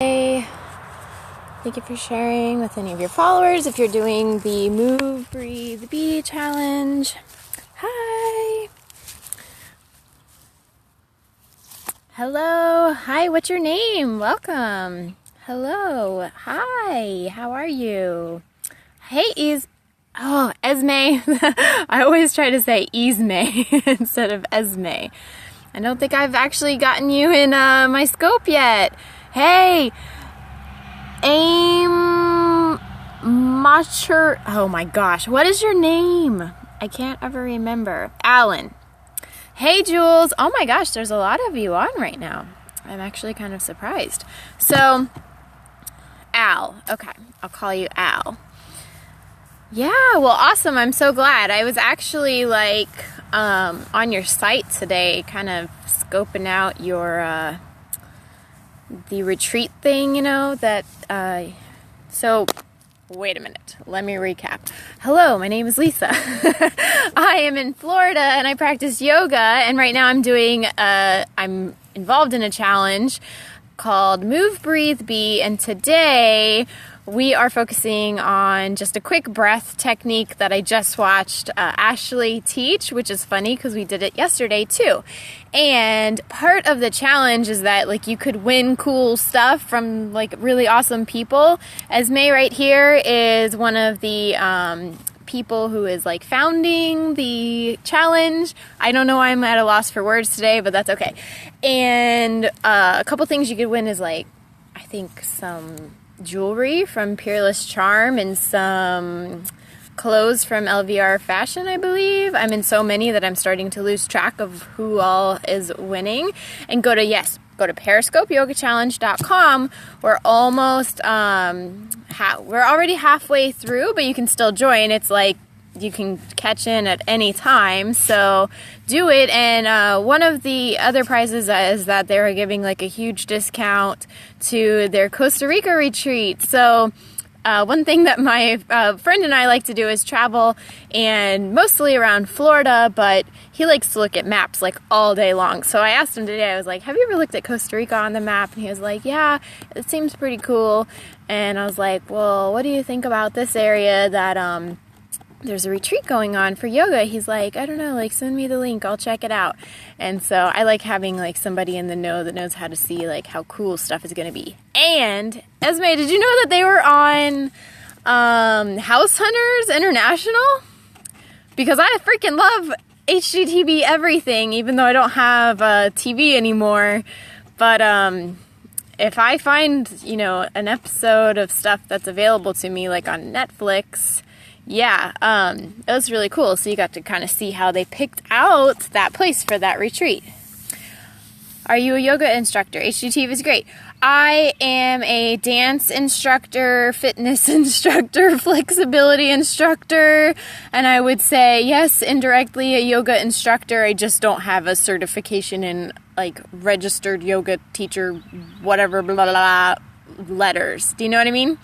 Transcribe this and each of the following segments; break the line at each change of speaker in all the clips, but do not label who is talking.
Hey, thank you for sharing with any of your followers if you're doing the Move, Breathe, Be challenge. Hi. Hello. Hi, what's your name? Welcome. Hello. Hi, how are you? Hey, Esme. I always try to say Esme instead of Esme. I don't think I've actually gotten you in my scope yet. Hey, oh my gosh, what is your name? I can't ever remember. Alan. Hey, Jules. Oh my gosh, there's a lot of you on right now. I'm actually kind of surprised. So, Al. Okay, I'll call you Al. Yeah, well, awesome. I'm so glad. I was actually on your site today, kind of scoping out your the retreat thing, so wait a minute, let me recap. Hello, my name is Lisa. I am in Florida and I practice yoga, and right now I'm involved in a challenge called Move, Breathe, Be, and today we are focusing on just a quick breath technique that I just watched Ashley teach, which is funny because we did it yesterday too. And part of the challenge is that you could win cool stuff from really awesome people. Esme right here is one of the people who is founding the challenge. I don't know why I'm at a loss for words today, but that's okay. And a couple things you could win is I think some jewelry from Peerless Charm and some clothes from LVR Fashion, I believe. I'm in so many that I'm starting to lose track of who all is winning. And go to periscopeyogachallenge.com. We're almost we're already halfway through, but you can still join. It's you can catch in at any time, so do it. And one of the other prizes is that they're giving a huge discount to their Costa Rica retreat. So one thing that my friend and I like to do is travel, and mostly around Florida, but he likes to look at maps all day long. So I asked him today, I was like, have you ever looked at Costa Rica on the map? And he was like, yeah, it seems pretty cool. And I was like, well, what do you think about this area that there's a retreat going on for yoga? He's like, I don't know, send me the link, I'll check it out. And so I like having somebody in the know that knows how to see how cool stuff is going to be. And Esme, did you know that they were on House Hunters International? Because I freaking love HGTV everything, even though I don't have TV anymore. But if I find an episode of stuff that's available to me on Netflix, yeah, it was really cool. So you got to kind of see how they picked out that place for that retreat. Are you a yoga instructor? HGTV is great. I am a dance instructor, fitness instructor, flexibility instructor, and I would say, yes, indirectly a yoga instructor. I just don't have a certification in registered yoga teacher, whatever, blah, blah, blah, letters. Do you know what I mean?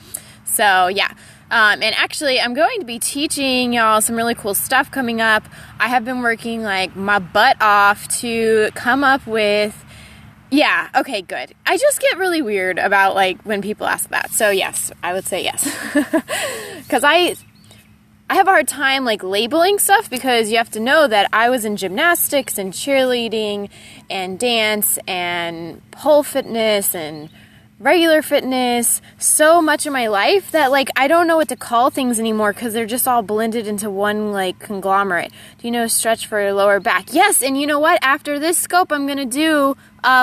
So, yeah. And actually, I'm going to be teaching y'all some really cool stuff coming up. I have been working my butt off to come up with, yeah, okay, good. I just get really weird about when people ask that. So yes, I would say yes. Because I have a hard time labeling stuff, because you have to know that I was in gymnastics and cheerleading and dance and pole fitness and regular fitness so much of my life that I don't know what to call things anymore, because they're just all blended into one conglomerate. Do you know stretch for your lower back? Yes, and you know what? After this scope, I'm gonna do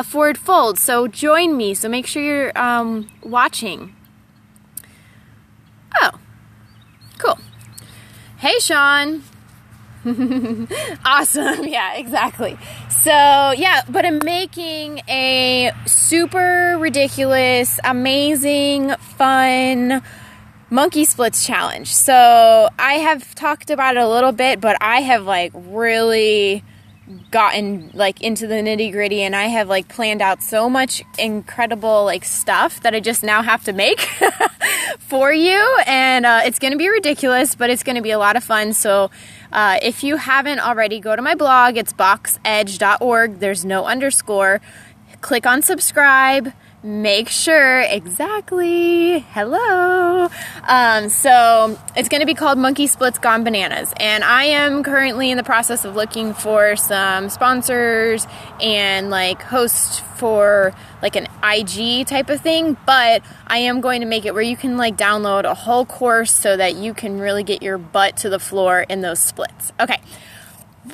forward fold. So join me. So make sure you're watching. Oh, cool. Hey, Sean. Awesome. Yeah, exactly. So, yeah, but I'm making a super ridiculous, amazing, fun monkey splits challenge. So I have talked about it a little bit, but I have really gotten into the nitty gritty, and I have planned out so much incredible stuff that I just now have to make for you. And it's going to be ridiculous, but it's going to be a lot of fun. So if you haven't already, go to my blog. It's boxedge.org. There's no underscore. Click on subscribe. make sure, exactly, hello. So it's going to be called Monkey Splits Gone Bananas. And I am currently in the process of looking for some sponsors and like hosts for like an IG type of thing. But I am going to make it where you can like download a whole course so that you can really get your butt to the floor in those splits. Okay.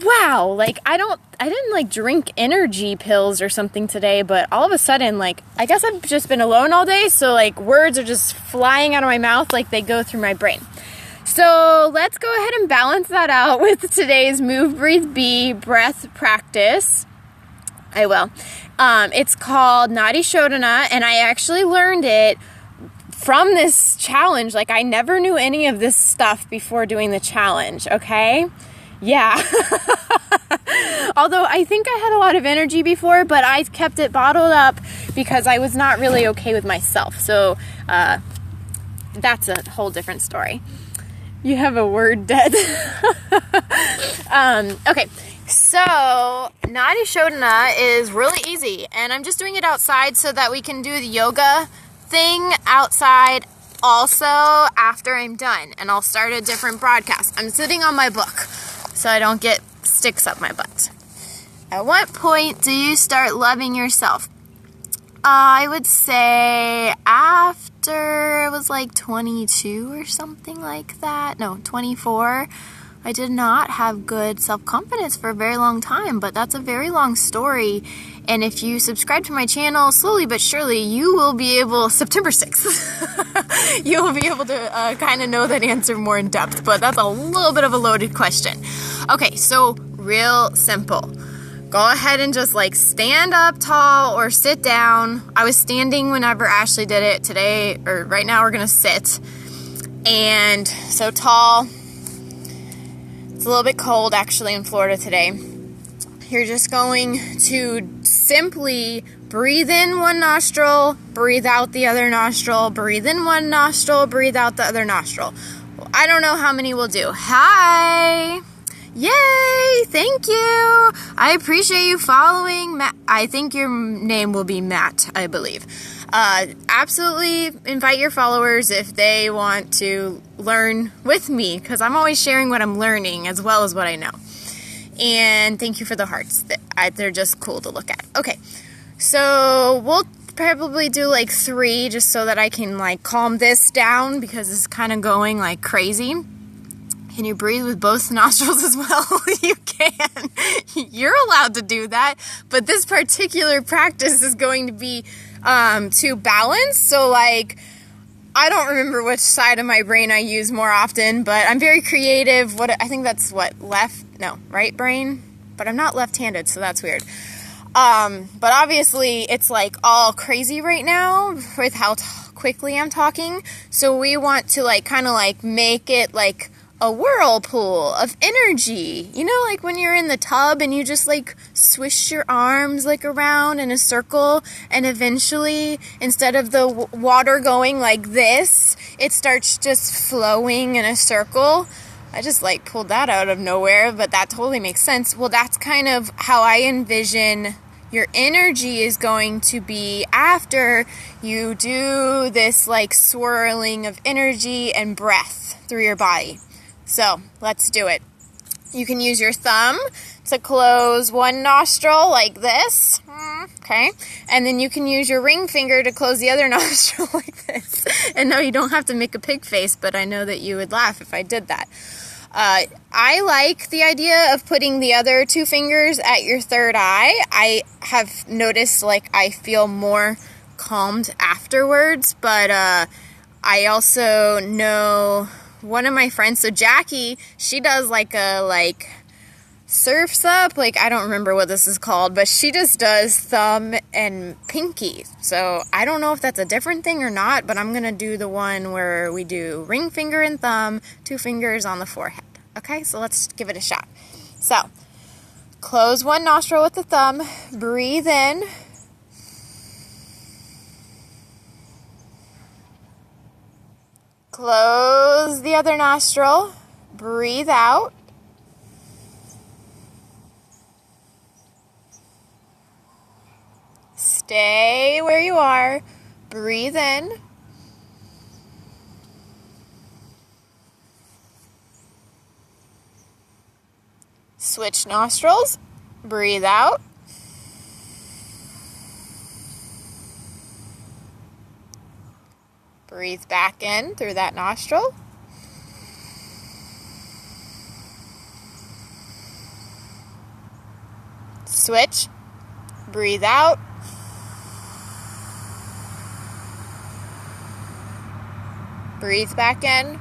Wow, like I didn't like drink energy pills or something today, but all of a sudden, like, I guess I've just been alone all day, so like words are just flying out of my mouth like they go through my brain. So let's go ahead and balance that out with today's Move, Breathe, Be breath practice. I will. It's called Nadi Shodhana, and I actually learned it from this challenge. Like, I never knew any of this stuff before doing the challenge, okay? Yeah. Although I think I had a lot of energy before, but I kept it bottled up because I was not really okay with myself. So that's a whole different story. You have a word dead. Okay, so Nadi Shodhana is really easy, and I'm just doing it outside so that we can do the yoga thing outside also after I'm done, and I'll start a different broadcast. I'm sitting on my book so I don't get sticks up my butt. At what point do you start loving yourself? I would say after I was like 22 or something like that. No, 24. I did not have good self-confidence for a very long time, but that's a very long story. And if you subscribe to my channel, slowly but surely, you will be able, September 6th, you will be able to kind of know that answer more in depth, but that's a little bit of a loaded question. Okay, so real simple. Go ahead and just like stand up tall or sit down. I was standing whenever Ashley did it today, or right now we're gonna sit. And so tall. It's a little bit cold actually in Florida today. You're just going to simply breathe in one nostril, breathe out the other nostril, breathe in one nostril, breathe out the other nostril. I don't know how many we'll do. Hi! Yay! Thank you! I appreciate you following. I think your name will be Matt, I believe. Absolutely invite your followers if they want to learn with me, because I'm always sharing what I'm learning as well as what I know. And thank you for the hearts. They're just cool to look at. Okay, so we'll probably do like 3 just so that I can like calm this down because it's kind of going like crazy. Can you breathe with both nostrils as well? You can. You're allowed to do that. But this particular practice is going to be to balance. So like, I don't remember which side of my brain I use more often, but I'm very creative. I think that's right brain, but I'm not left-handed, so that's weird. But obviously it's like all crazy right now with how quickly I'm talking. So we want to like kind of like make it like a whirlpool of energy. You know, like when you're in the tub and you just like swish your arms like around in a circle, and eventually instead of the water going like this, it starts just flowing in a circle. I just like pulled that out of nowhere, but that totally makes sense. Well, that's kind of how I envision your energy is going to be after you do this like swirling of energy and breath through your body. So let's do it. You can use your thumb to close one nostril like this. Okay. And then you can use your ring finger to close the other nostril like this. And no, you don't have to make a pig face, but I know that you would laugh if I did that. I like the idea of putting the other 2 fingers at your third eye. I have noticed like I feel more calmed afterwards, but I also know one of my friends, so Jackie, she does like a surfs up, like I don't remember what this is called, but she just does thumb and pinky. So I don't know if that's a different thing or not, but I'm gonna do the one where we do ring finger and thumb, 2 fingers on the forehead. Okay, so let's give it a shot. So close one nostril with the thumb, breathe in, close the other nostril, breathe out, Stay where you are. Breathe in. Switch nostrils. Breathe out. Breathe back in through that nostril. Switch. Breathe out. Breathe back in.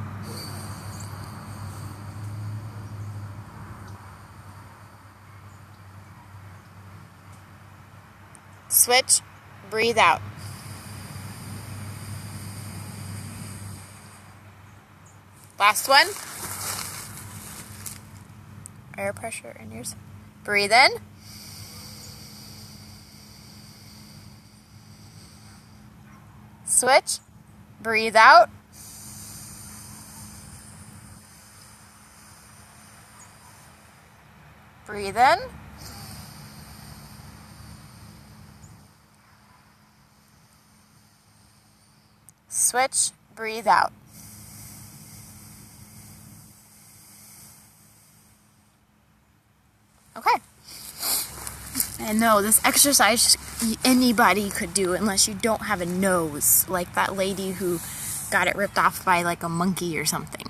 Switch. Breathe out. Last one. Air pressure in yours. Breathe in. Switch. Breathe out. Breathe in. Switch. Breathe out. Okay. And no, this exercise anybody could do unless you don't have a nose, like that lady who got it ripped off by like a monkey or something.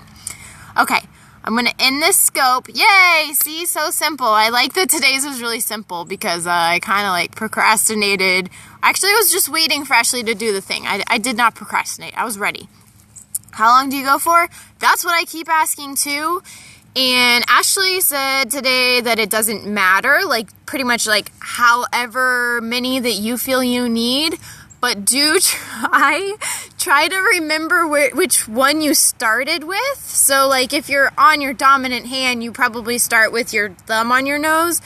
Okay, I'm going to end this scope. Yay! See, so simple. I like that today's was really simple because I kind of like procrastinated. Actually, I was just waiting for Ashley to do the thing. I did not procrastinate. I was ready. How long do you go for? That's what I keep asking too. And Ashley said today that it doesn't matter, like pretty much like however many that you feel you need, but do try to remember which one you started with. So like if you're on your dominant hand, you probably start with your thumb on your nose,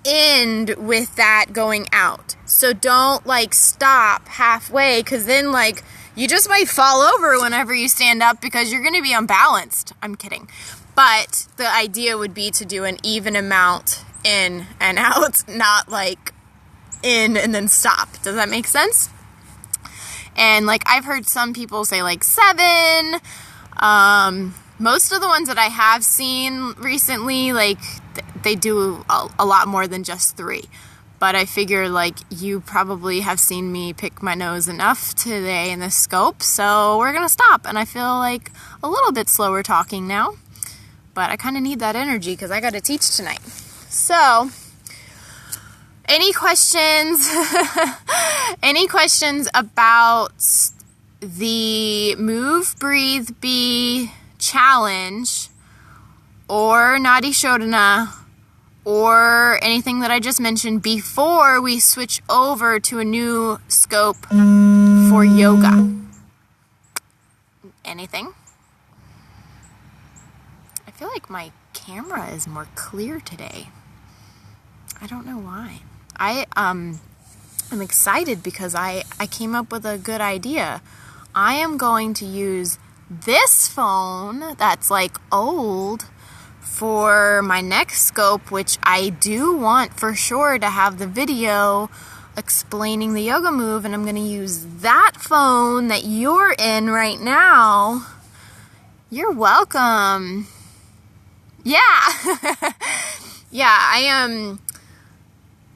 end with that going out. So don't like stop halfway, because then like you just might fall over whenever you stand up because you're going to be unbalanced. I'm kidding. But the idea would be to do an even amount in and out, not like in and then stop. Does that make sense? And like I've heard some people say like 7. Most of the ones that I have seen recently, like they do a lot more than just 3. But I figure like you probably have seen me pick my nose enough today in this scope. So we're going to stop. And I feel like a little bit slower talking now. But I kind of need that energy because I got to teach tonight. So, any questions? Any questions about the Move, Breathe, Be challenge or Nadi Shodhana or anything that I just mentioned before we switch over to a new scope for yoga? Anything? I feel like my camera is more clear today. I don't know why. I'm excited because I came up with a good idea. I am going to use this phone that's like old for my next scope, which I do want for sure to have the video explaining the yoga move, and I'm going to use that phone that you're in right now. You're welcome. Yeah. Yeah,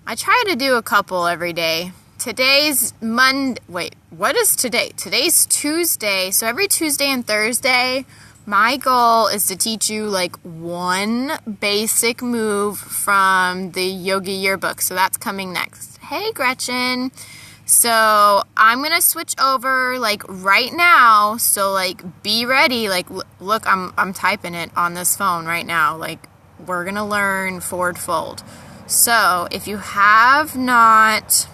I try to do a couple every day. Today's Monday. Wait, what is today? Today's Tuesday. So every Tuesday and Thursday, my goal is to teach you like one basic move from the Yoga Yearbook. So that's coming next. Hey, Gretchen. So I'm going to switch over like right now. So like be ready. Like look, I'm typing it on this phone right now. Like we're going to learn forward fold. So if you have not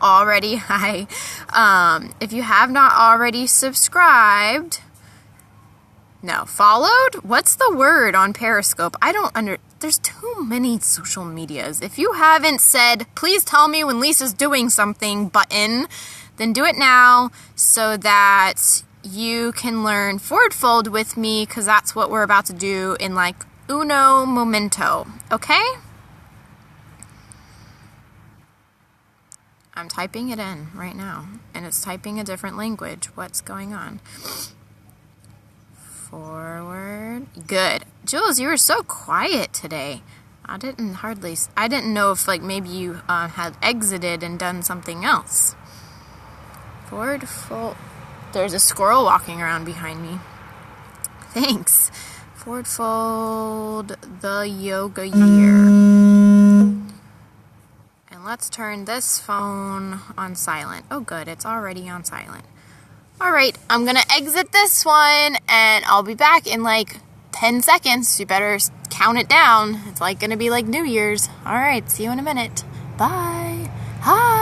already, if you have not already subscribed, no, followed? What's the word on Periscope? There's too many social medias. If you haven't said, please tell me when Lisa's doing something button, then do it now so that you can learn forward fold with me, because that's what we're about to do in like uno momento, okay? I'm typing it in right now, and it's typing a different language. What's going on? Forward. Good. Jules, you were so quiet today. I didn't know if like maybe you had exited and done something else. Forward fold. There's a squirrel walking around behind me. Thanks. Forward fold the yoga year. And let's turn this phone on silent. Oh good, it's already on silent. Alright, I'm gonna exit this one and I'll be back in like 10 seconds. You better count it down. It's like gonna be like New Year's. Alright, see you in a minute. Bye. Hi.